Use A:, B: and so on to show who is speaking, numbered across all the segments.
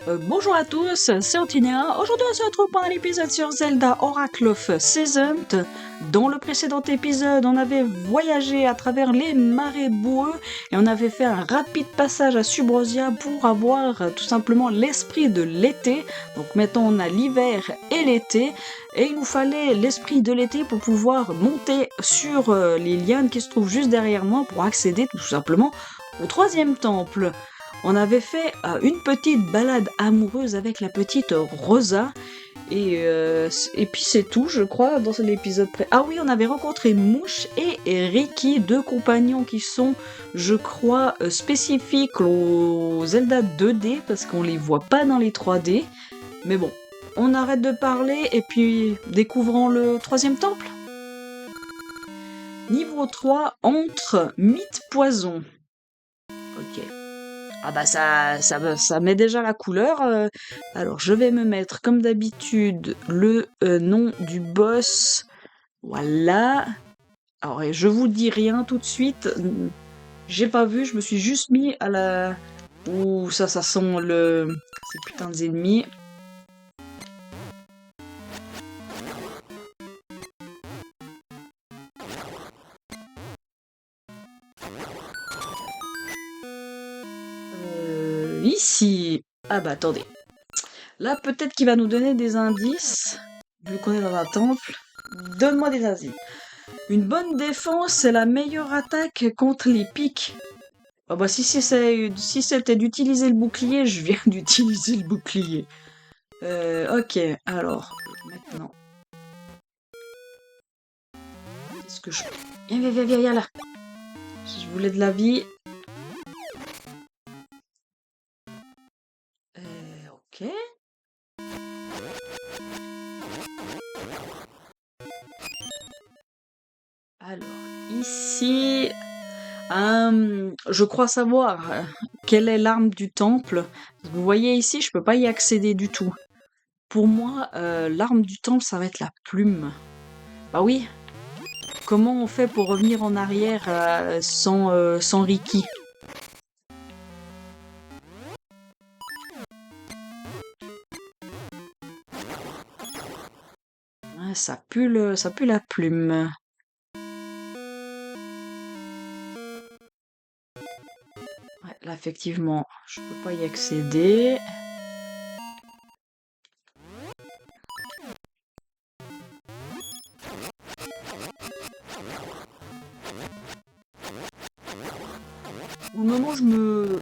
A: Bonjour à tous, c'est Antinia. Aujourd'hui, on se retrouve pour un épisode sur Zelda Oracle of Seasons. Dans le précédent épisode, on avait voyagé à travers les marais boueux et on avait fait un rapide passage à Subrosia pour avoir tout simplement l'esprit de l'été. Donc maintenant, on a l'hiver et l'été et il nous fallait l'esprit de l'été pour pouvoir monter sur les lianes qui se trouvent juste derrière moi pour accéder tout simplement au troisième temple. On avait fait une petite balade amoureuse avec la petite Rosa. Et puis c'est tout, je crois, dans l'épisode près. Ah oui, on avait rencontré Mouche et Ricky, deux compagnons qui sont, je crois, spécifiques aux Zelda 2D, parce qu'on les voit pas dans les 3D. Mais bon, on arrête de parler et puis découvrons le troisième temple. Niveau 3, entre mythe poison. Ok. Ah bah ça met déjà la couleur. Alors je vais me mettre comme d'habitude le nom du boss. Voilà. Alors et je vous dis rien tout de suite. J'ai pas vu, je me suis juste mis à la... Ouh, ça sent ces putains d'ennemis. Ici. Ah bah attendez. Là peut-être qu'il va nous donner des indices. Vu qu'on est dans un temple. Donne-moi des indices. Une bonne défense, c'est la meilleure attaque contre les pics. Ah bah si c'était d'utiliser le bouclier, je viens d'utiliser le bouclier. Ok, alors, maintenant... Qu'est-ce que je... Viens là. Je voulais de la vie. Ok. Alors, ici... je crois savoir quelle est l'arme du temple. Vous voyez ici, je peux pas y accéder du tout. Pour moi, l'arme du temple, ça va être la plume. Bah oui. Comment on fait pour revenir en arrière sans Ricky? Ouais, ça pue la plume. Ouais, là, effectivement, je peux pas y accéder. Au moment où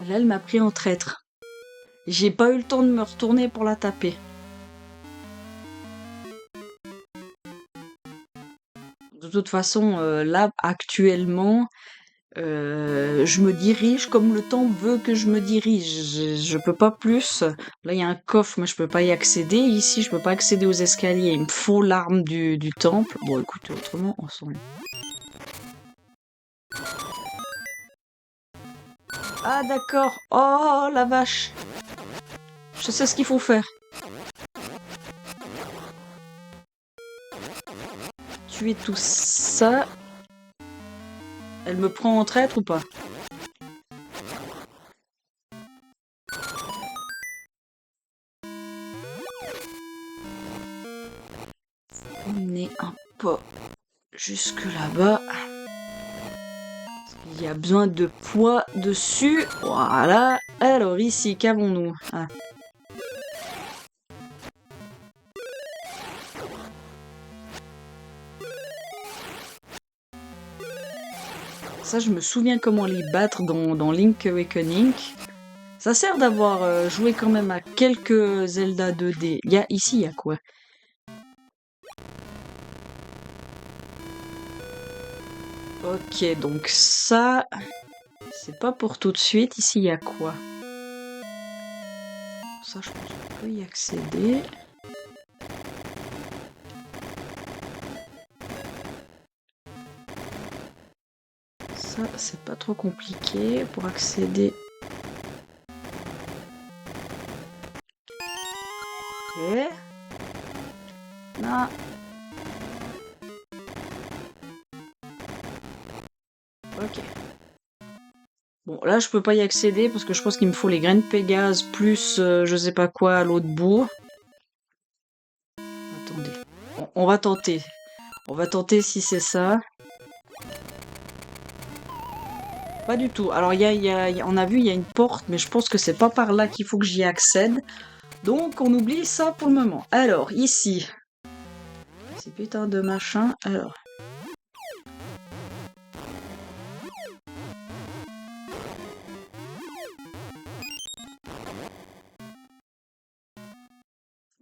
A: Là, elle m'a pris en traître. J'ai pas eu le temps de me retourner pour la taper. De toute façon, là, actuellement, je me dirige comme le temps veut que je me dirige. Je peux pas plus. Là, il y a un coffre, mais je peux pas y accéder. Ici, je peux pas accéder aux escaliers. Il me faut l'arme du temple. Bon, écoutez, autrement, on s'en... Ah, d'accord. Oh, la vache. Je sais ce qu'il faut faire. Tuer tout ça. Elle me prend en traître ou pas? On est un peu jusque là-bas. Il y a besoin de poids dessus. Voilà. Alors ici, qu'avons-nous? Ah. Ça, je me souviens comment les battre dans Link Awakening. Ça sert d'avoir joué quand même à quelques Zelda 2D. Ici, il y a quoi? Ok, donc ça, c'est pas pour tout de suite. Ici, il y a quoi? Ça, je pense qu'on peut y accéder. Ça, c'est pas trop compliqué pour accéder. Ok. Non. Ok. Bon, là, je peux pas y accéder parce que je pense qu'il me faut les graines Pégase plus je sais pas quoi à l'autre bout. Attendez. On va tenter. On va tenter si c'est ça. Pas du tout. Alors, on a vu, il y a une porte, mais je pense que c'est pas par là qu'il faut que j'y accède. Donc, on oublie ça pour le moment. Alors, ici. Ces putains de machins. Alors.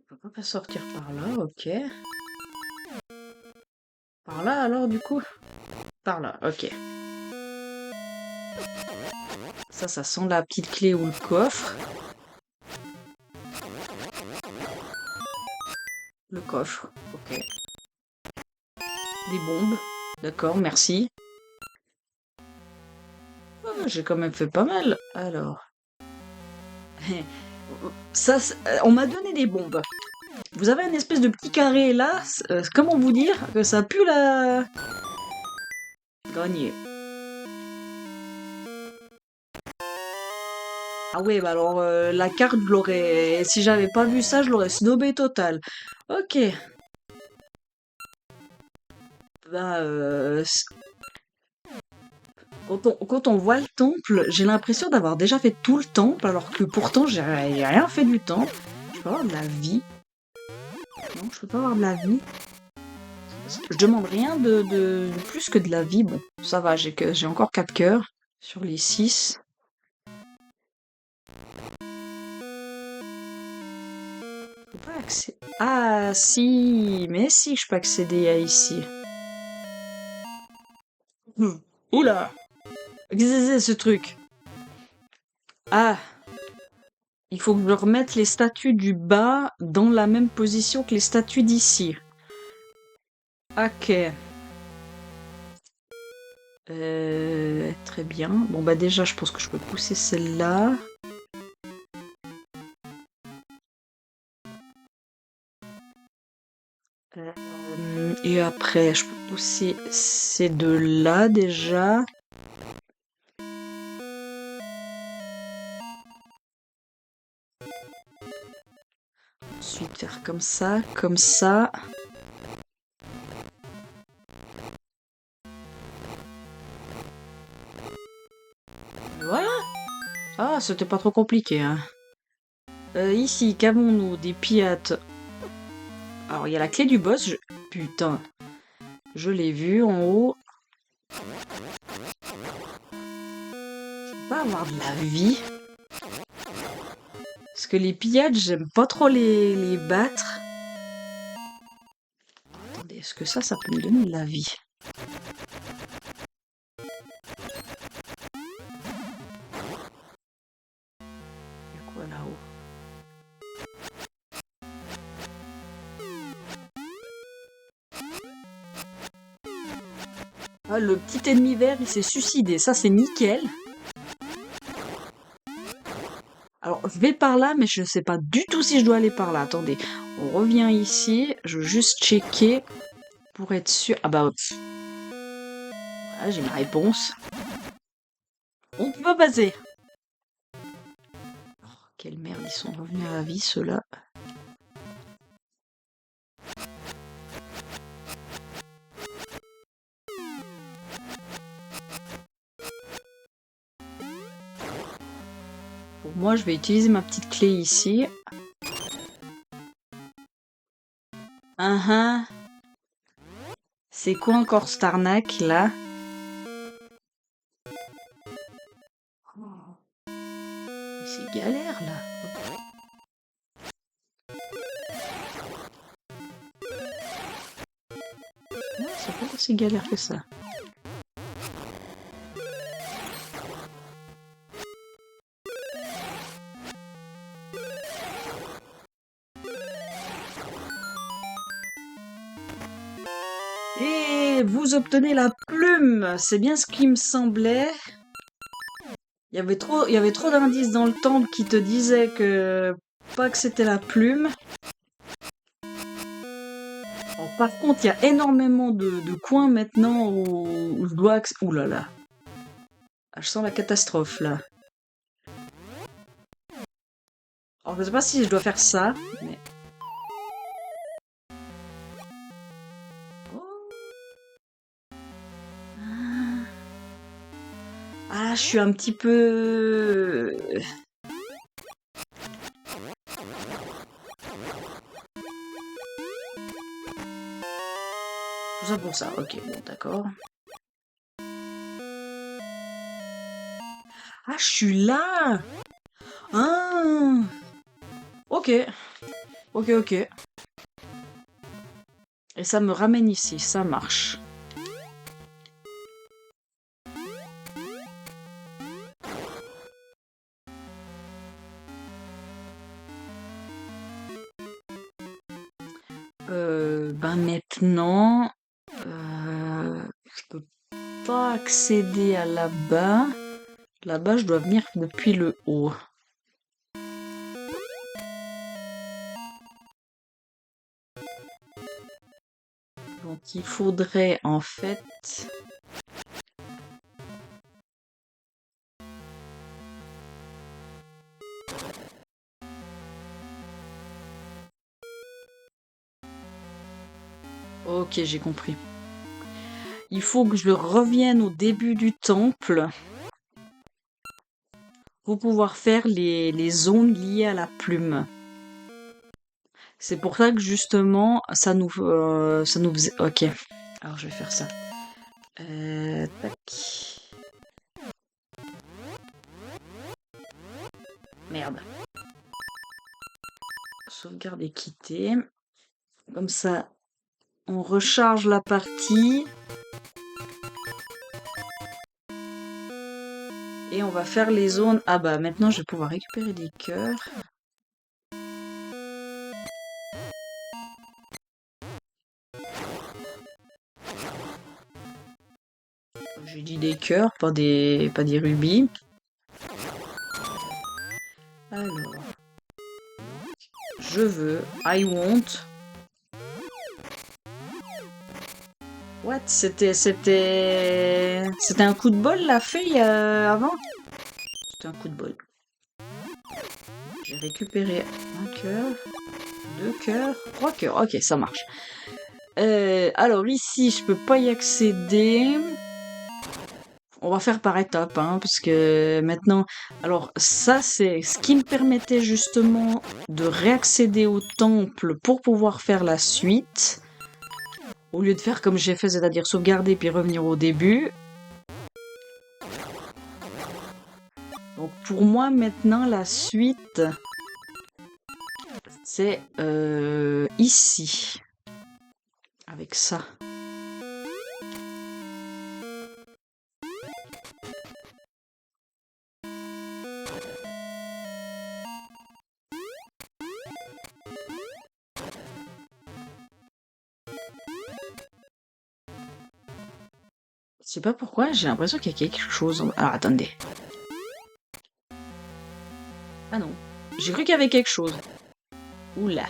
A: On peut pas sortir par là, ok. Par là, alors, du coup? Par là, ok. Ça sent la petite clé ou le coffre. Le coffre, ok. Des bombes. D'accord, merci. Ah, j'ai quand même fait pas mal. Alors. Ça, on m'a donné des bombes. Vous avez un espèce de petit carré là. Comment vous dire que ça pue la... Grenier. Ah ouais, bah alors la carte, je l'aurais... Si j'avais pas vu ça, je l'aurais snobé total. Ok. Bah, quand on voit le temple, j'ai l'impression d'avoir déjà fait tout le temple, alors que pourtant j'ai rien fait du temple. Je peux avoir de la vie. Non, je peux pas avoir de la vie. Je demande rien de plus que de la vie. Bon, ça va, j'ai encore 4 cœurs sur les 6. Je peux pas accéder. Ah si, mais si, je peux accéder à ici. Oula! Qu'est-ce que c'est ce truc? Ah! Il faut que je remette les statues du bas dans la même position que les statues d'ici. Ok. Très bien. Bon bah déjà, je pense que je peux pousser celle-là. Et après, je peux pousser ces deux-là déjà. Ensuite, faire comme ça, comme ça. Voilà. Ah, c'était pas trop compliqué, hein. Ici, qu'avons-nous? Des piates. Alors, il y a la clé du boss. Putain. Je l'ai vu en haut. Je peux pas avoir de la vie. Parce que les pillades, j'aime pas trop les battre. Attendez, est-ce que ça peut me donner de la vie? Il y a quoi là-haut? Ah, le petit ennemi vert, il s'est suicidé. Ça, c'est nickel. Alors, je vais par là, mais je sais pas du tout si je dois aller par là. Attendez, on revient ici. Je veux juste checker pour être sûr. Ah bah, voilà, j'ai ma réponse. On peut passer. Oh, quelle merde, ils sont revenus à la vie, ceux-là. Pour moi, je vais utiliser ma petite clé ici. C'est quoi encore cette arnaque, là? C'est galère, là. Non, c'est pas aussi galère que ça. Et vous obtenez la plume. C'est bien ce qui me semblait. Il y avait trop d'indices dans le temple qui te disaient que pas que c'était la plume. Alors, par contre, il y a énormément de coins maintenant où je dois... Ouh là là. Ah, je sens la catastrophe là. Alors je sais pas si je dois faire ça, mais... Oh. Ah, je suis un petit peu... Tout ça pour ça, ok, bon, d'accord. Ah, je suis là! Ah! Ok, ok, ok. Et ça me ramène ici, ça marche. Ben maintenant, je peux pas accéder à là-bas. Là-bas, je dois venir depuis le haut. Donc il faudrait en fait... Ok, j'ai compris. Il faut que je revienne au début du temple pour pouvoir faire les zones liées à la plume. C'est pour ça que justement, ça nous faisait... Ok, alors je vais faire ça. Tac. Merde. Sauvegarde et quitter. Comme ça, on recharge la partie. Et on va faire les zones... Ah bah maintenant je vais pouvoir récupérer des cœurs. J'ai dit des cœurs, pas des rubis. Alors, je veux, I want. What? C'était un coup de bol la feuille avant? C'était un coup de bol. J'ai récupéré un cœur, deux cœurs, trois cœurs. Ok, ça marche. Alors ici, je peux pas y accéder. On va faire par étapes, hein, parce que maintenant... Alors ça, c'est ce qui me permettait justement de réaccéder au temple pour pouvoir faire la suite. Au lieu de faire comme j'ai fait, c'est-à-dire sauvegarder puis revenir au début. Donc pour moi, maintenant, la suite, c'est ici. Avec ça. Je sais pas pourquoi, j'ai l'impression qu'il y a quelque chose. Alors attendez. Ah non. J'ai cru qu'il y avait quelque chose. Oula.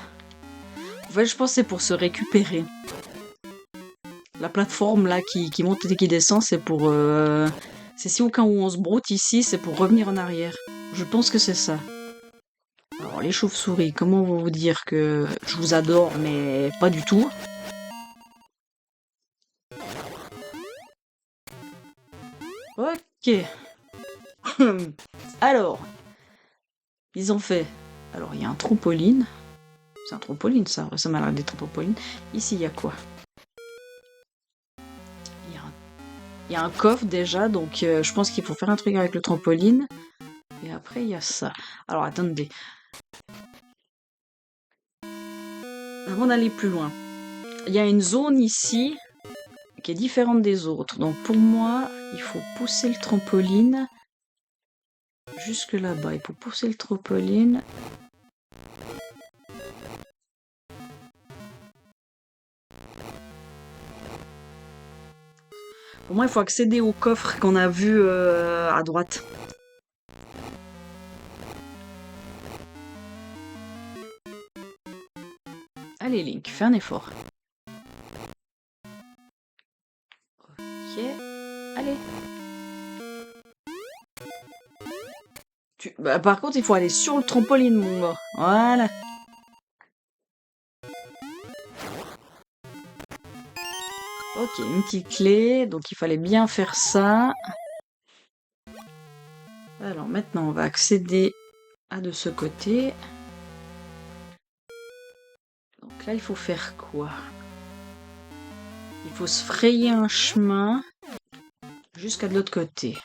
A: En fait, je pense que c'est pour se récupérer. La plateforme là qui monte et qui descend, c'est pour... C'est si au cas où on se broute ici, c'est pour revenir en arrière. Je pense que c'est ça. Alors les chauves-souris, comment vous dire que je vous adore, mais pas du tout. Ok. Alors, ils ont fait... Alors, il y a un trampoline. C'est un trampoline, ça m'a l'air des trampolines. Ici, il y a quoi? Il y a un coffre déjà, donc je pense qu'il faut faire un truc avec le trampoline. Et après, il y a ça. Alors, attendez. Avant d'aller plus loin, il y a une zone ici qui est différente des autres. Donc, pour moi, il faut pousser le trampoline jusque là-bas. Et pour pousser le trampoline... Pour moi, il faut accéder au coffre qu'on a vu à droite. Allez, Link, fais un effort. Ok. Allez. Bah, par contre, il faut aller sur le trampoline, mon gars. Voilà. Ok, une petite clé. Donc, il fallait bien faire ça. Alors, maintenant, on va accéder à de ce côté. Donc là, il faut faire quoi? Il faut se frayer un chemin jusqu'à de l'autre côté.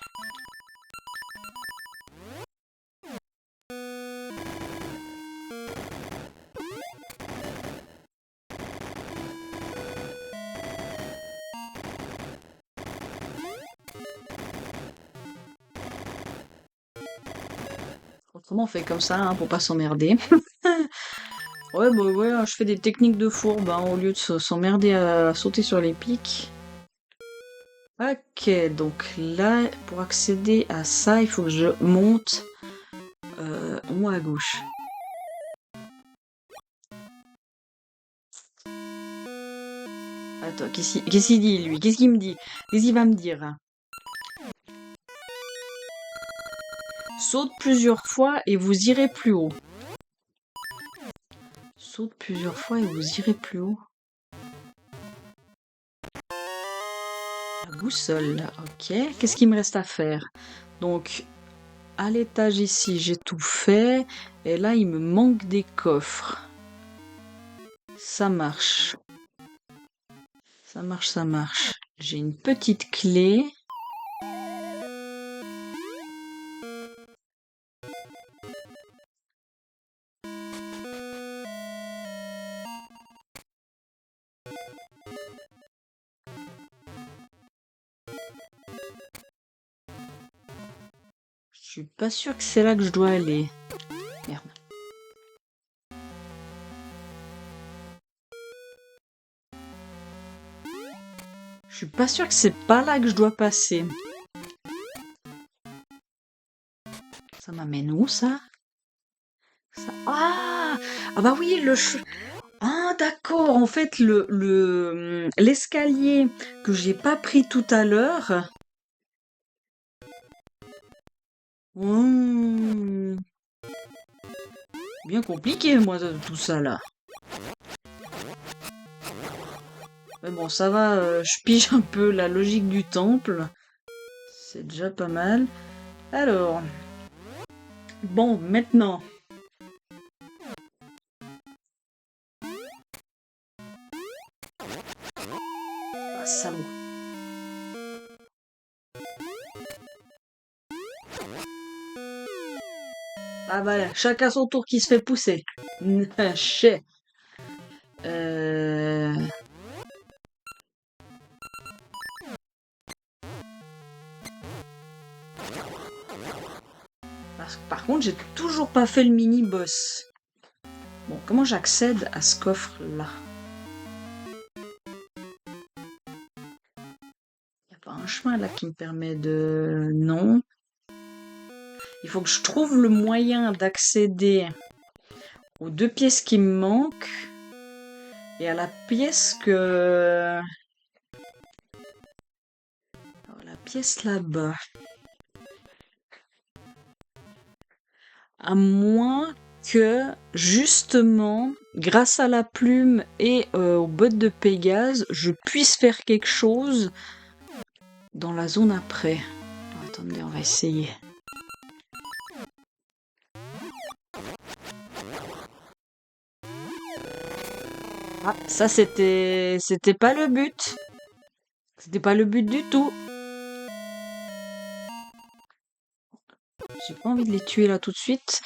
A: Autrement, on fait comme ça, hein, pour pas s'emmerder. Ouais, bah ouais, je fais des techniques de fourbe, hein, au lieu de s'emmerder à sauter sur les pics. Ok, donc là, pour accéder à ça, il faut que je monte en haut à gauche. Attends, qu'est-ce qu'il dit, lui? Qu'est-ce qu'il me dit? Qu'est-ce qu'il va me dire? Saute plusieurs fois et vous irez plus haut. Saute plusieurs fois et vous irez plus haut. La boussole, ok. Qu'est-ce qu'il me reste à faire? Donc, à l'étage ici, j'ai tout fait. Et là, il me manque des coffres. Ça marche. Ça marche, ça marche. J'ai une petite clé. Je suis pas sûre que c'est là que je dois aller. Merde. Je suis pas sûre que c'est pas là que je dois passer. Ça m'amène où, ça? Ah! Ah bah oui, Ah d'accord, en fait, l'escalier que j'ai pas pris tout à l'heure... Hmm, bien compliqué, moi, tout ça, là. Mais bon, ça va, je pige un peu la logique du temple. C'est déjà pas mal. Alors... Bon, maintenant... Ah, salaud. Ah voilà, chacun son tour qui se fait pousser. Chais. Euh... Par contre, j'ai toujours pas fait le mini-boss. Bon, comment j'accède à ce coffre-là? Y a pas un chemin là qui me permet de... Non. Il faut que je trouve le moyen d'accéder aux deux pièces qui me manquent et à la pièce que... Alors, la pièce là-bas. À moins que, justement, grâce à la plume et aux bottes de Pégase, je puisse faire quelque chose dans la zone après. Oh, attendez, on va essayer. Ah, ça c'était pas le but. C'était pas le but du tout. J'ai pas envie de les tuer là tout de suite.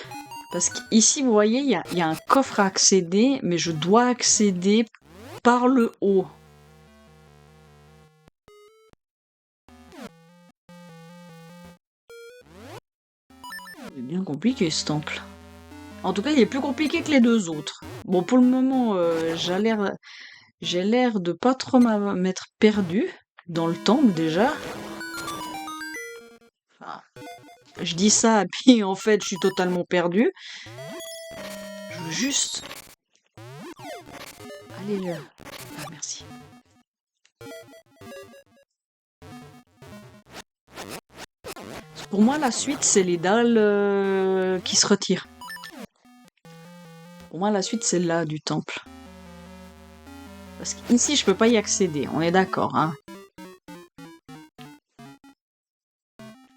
A: Parce qu'ici, vous voyez, il y a un coffre à accéder, mais je dois accéder par le haut. C'est bien compliqué ce temple. En tout cas, il est plus compliqué que les deux autres. Bon, pour le moment, j'ai l'air de pas trop m'être perdu dans le temple déjà. Enfin, je dis ça, puis en fait, je suis totalement perdu. Je veux juste aller là. Ah, merci. Parce Pour moi, la suite, c'est les dalles qui se retirent. Pour moi, la suite, c'est là du temple. Parce qu'ici, je peux pas y accéder, on est d'accord, hein.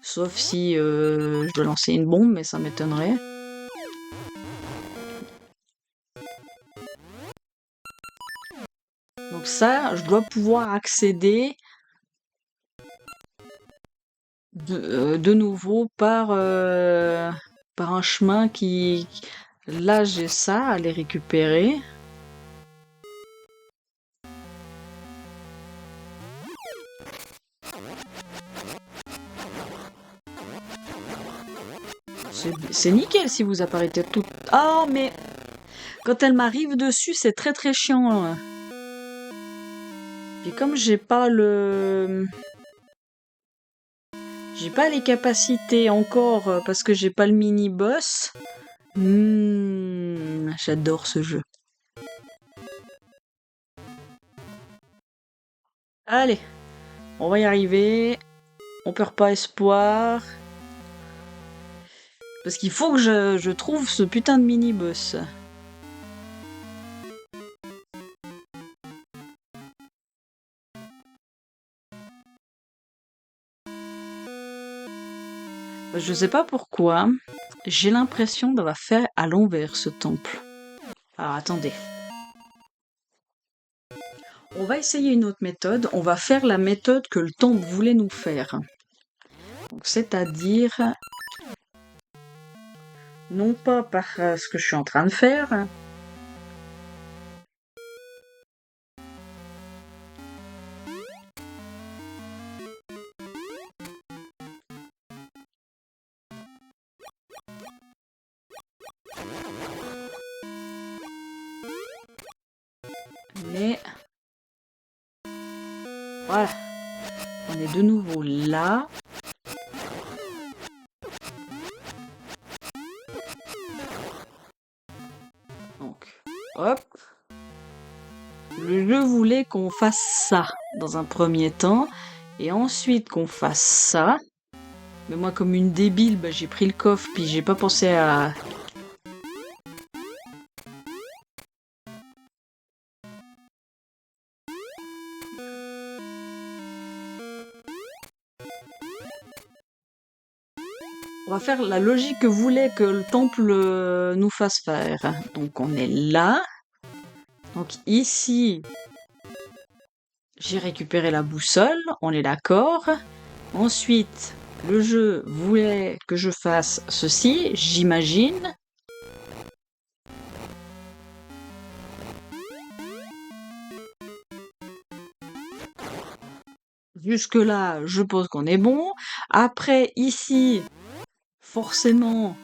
A: Sauf si je dois lancer une bombe, mais ça m'étonnerait. Donc ça, je dois pouvoir accéder de nouveau par un chemin qui... Là, j'ai ça à les récupérer. C'est nickel si vous apparaissez tout... Ah, mais quand elle m'arrive dessus, c'est très très chiant, hein. Puis comme j'ai pas les capacités encore parce que j'ai pas le mini-boss. J'adore ce jeu. Allez, on va y arriver. On perd pas espoir. Parce qu'il faut que je trouve ce putain de mini-boss. Je sais pas pourquoi, j'ai l'impression d'avoir fait à l'envers ce temple. Alors attendez. On va essayer une autre méthode. On va faire la méthode que le temple voulait nous faire. C'est-à-dire, non pas par ce que je suis en train de faire, mais voilà. On est de nouveau là. Donc, hop. Le jeu voulait qu'on fasse ça dans un premier temps, et ensuite qu'on fasse ça. Mais moi, comme une débile, j'ai pris le coffre, puis j'ai pas pensé à... On va faire la logique que voulait que le temple nous fasse faire. Donc on est là. Donc ici, j'ai récupéré la boussole, on est d'accord. Ensuite, le jeu voulait que je fasse ceci, j'imagine. Jusque-là, je pense qu'on est bon. Après, ici, forcément,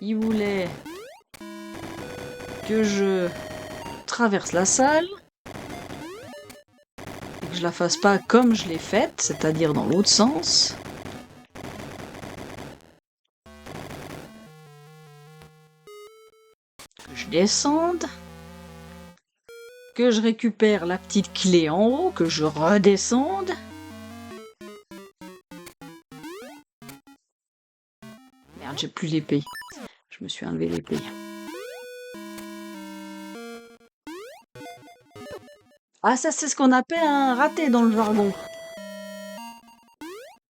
A: il voulait que je traverse la salle. Et que je la fasse pas comme je l'ai faite, c'est-à-dire dans l'autre sens. Que je descende. Que je récupère la petite clé en haut, que je redescende. Merde, j'ai plus l'épée. Je me suis enlevé l'épée. Ah, ça, c'est ce qu'on appelle un raté dans le jargon.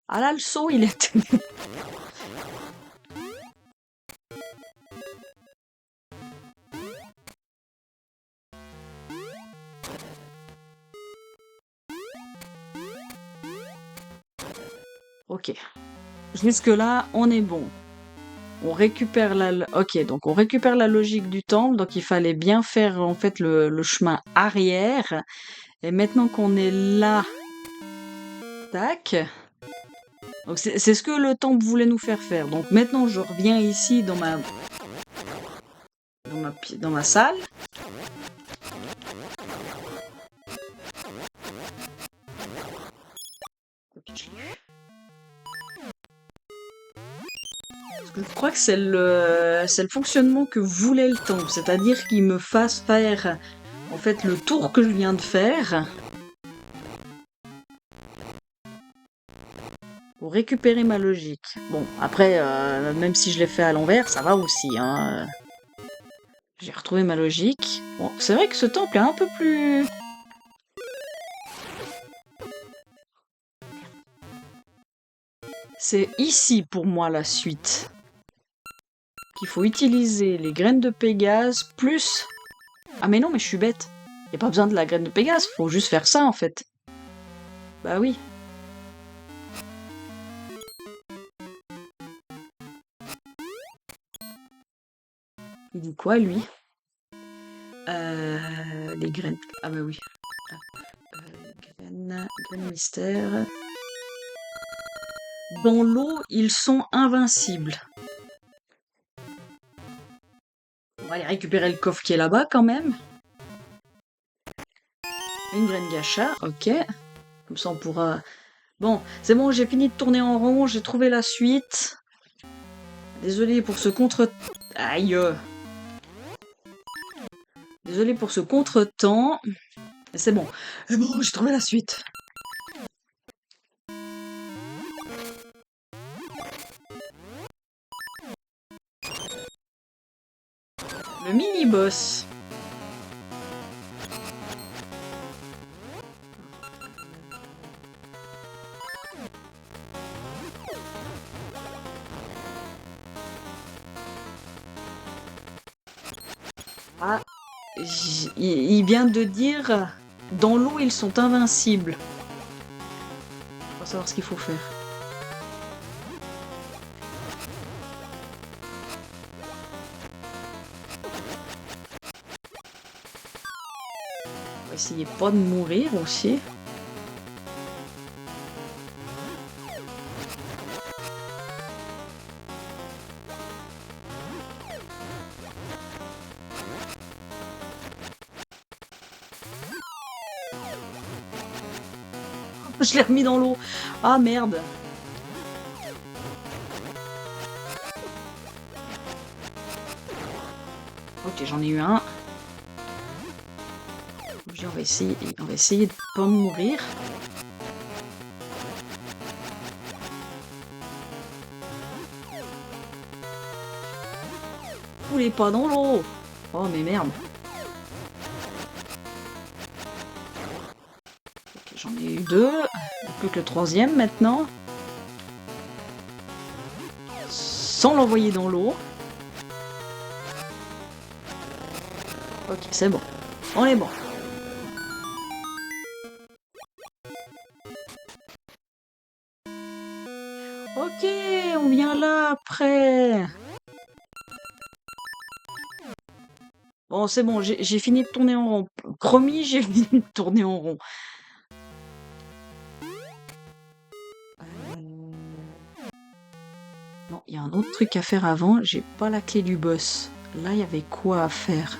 A: Ah là, le saut, il était... Ok. Jusque-là, on est bon. On récupère la... Ok, donc on récupère la logique du temple, donc il fallait bien faire en fait le chemin arrière. Et maintenant qu'on est là... Tac. Donc c'est ce que le temple voulait nous faire faire. Donc maintenant je reviens ici dans ma salle. Je crois que c'est le fonctionnement que voulait le temple, c'est-à-dire qu'il me fasse faire en fait le tour que je viens de faire. récupérer ma logique. Bon, après, même si je l'ai fait à l'envers, ça va aussi, hein. J'ai retrouvé ma logique. Bon, c'est vrai que ce temple est un peu plus... C'est ici, pour moi, la suite. Qu'il faut utiliser les graines de Pégase, plus... Ah mais non, mais je suis bête. Y a pas besoin de la graine de Pégase, faut juste faire ça, en fait. Bah oui. Il dit quoi, lui? Les graines... Ah bah oui. Graines mystère. Dans l'eau, ils sont invincibles. On va aller récupérer le coffre qui est là-bas, quand même. Une graine gacha, ok. Comme ça, on pourra... Bon, c'est bon, j'ai fini de tourner en rond, j'ai trouvé la suite. Désolé pour ce contre... Aïe. Désolé pour ce contretemps. Mais c'est bon. C'est bon, j'ai trouvé la suite. Le mini-boss. Ah, il vient de dire... Dans l'eau, ils sont invincibles. On va savoir ce qu'il faut faire. On va essayer pas de mourir aussi. Je l'ai remis dans l'eau. Ah merde. Ok, j'en ai eu un. On va essayer de pas mourir. Coulez pas dans l'eau. Oh mais merde. Ok, j'en ai eu deux. Il n'y a plus que le troisième maintenant. Sans l'envoyer dans l'eau. Ok, c'est bon. On est bon. Ok, on vient là après. Bon, c'est bon, j'ai fini de tourner en rond. Promis, j'ai fini de tourner en rond. Non, il y a un autre truc à faire avant. J'ai pas la clé du boss. Là, il y avait quoi à faire?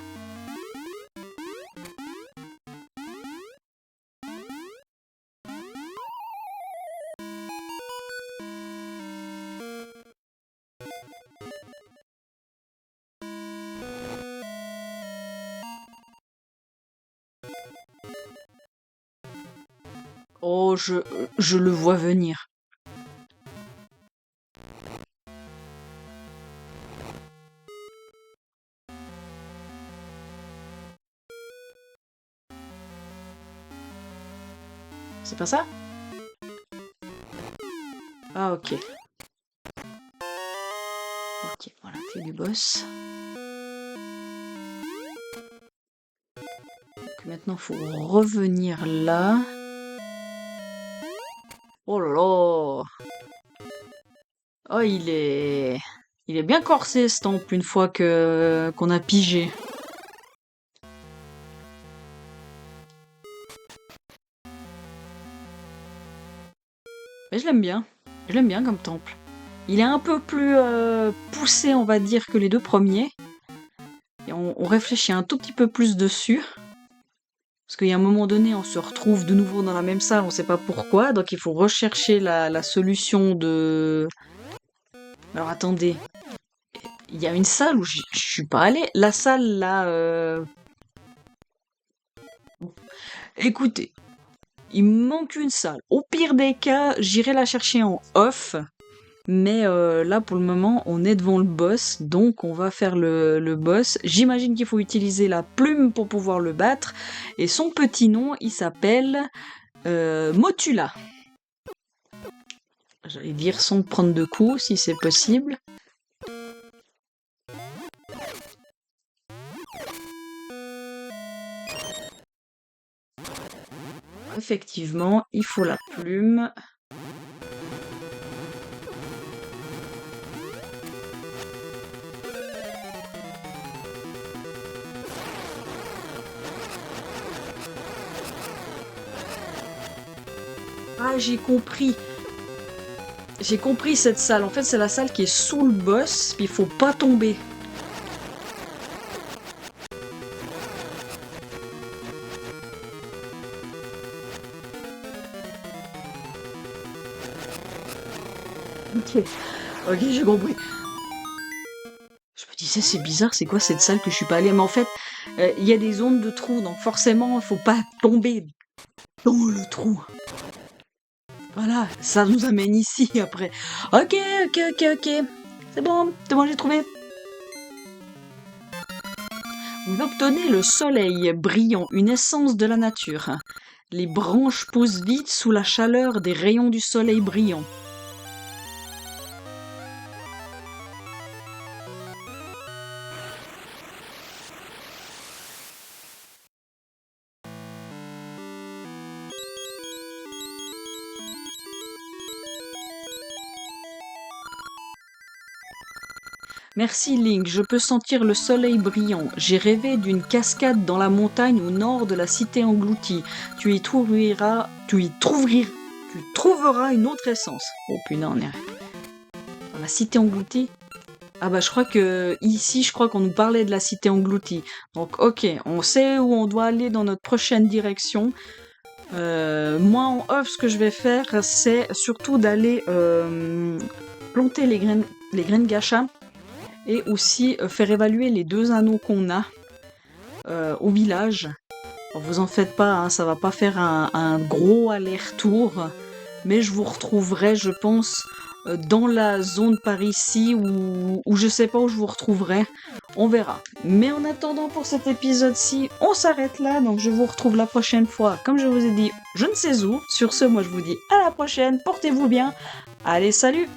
A: Oh, je le vois venir. C'est pas ça? Ah, ok. Ok, voilà, clé du boss. Donc maintenant, faut revenir là. Oh là là! Oh, il est bien corsé ce temple une fois que qu'on a pigé. Mais je l'aime bien. Je l'aime bien comme temple. Il est un peu plus poussé, on va dire, que les deux premiers. Et on réfléchit un tout petit peu plus dessus. Parce qu'il y a un moment donné, on se retrouve de nouveau dans la même salle, on sait pas pourquoi, donc il faut rechercher la solution de... Alors attendez, il y a une salle où je suis pas allée. La salle là... Écoutez, Il me manque une salle. Au pire des cas, j'irai la chercher en off. Mais là, pour le moment, on est devant le boss, donc on va faire le boss. J'imagine qu'il faut utiliser la plume pour pouvoir le battre. Et son petit nom, il s'appelle Motula. J'allais dire sans prendre de coups, si c'est possible. Effectivement, il faut la plume. Ah, j'ai compris. J'ai compris cette salle. En fait, c'est la salle qui est sous le boss, puis il faut pas tomber. Ok, ok, j'ai compris. Je me disais, c'est bizarre, c'est quoi cette salle que je suis pas allée? Mais en fait, il y a des zones de trous, donc forcément, il faut pas tomber dans le trou. Voilà, ça nous amène ici après. Ok, ok. C'est bon, j'ai trouvé. Vous obtenez le soleil brillant, une essence de la nature. Les branches poussent vite sous la chaleur des rayons du soleil brillant. Merci Link, je peux sentir le soleil brillant. J'ai rêvé d'une cascade dans la montagne au nord de la cité engloutie. Tu trouveras une autre essence. Oh putain, on est dans la cité engloutie. Ah bah je crois que ici, je crois qu'on nous parlait de la cité engloutie. Donc ok, on sait où on doit aller dans notre prochaine direction. Moi en off, ce que je vais faire, c'est surtout d'aller planter les graines gacha. Et aussi faire évaluer les 2 anneaux qu'on a au village. Alors, vous en faites pas, hein, ça va pas faire un gros aller-retour, mais je vous retrouverai, je pense, dans la zone par ici, ou je sais pas où je vous retrouverai. On verra. Mais en attendant, pour cet épisode-ci, on s'arrête là, donc je vous retrouve la prochaine fois, comme je vous ai dit, je ne sais où. Sur ce, moi je vous dis à la prochaine, portez-vous bien. Allez, salut!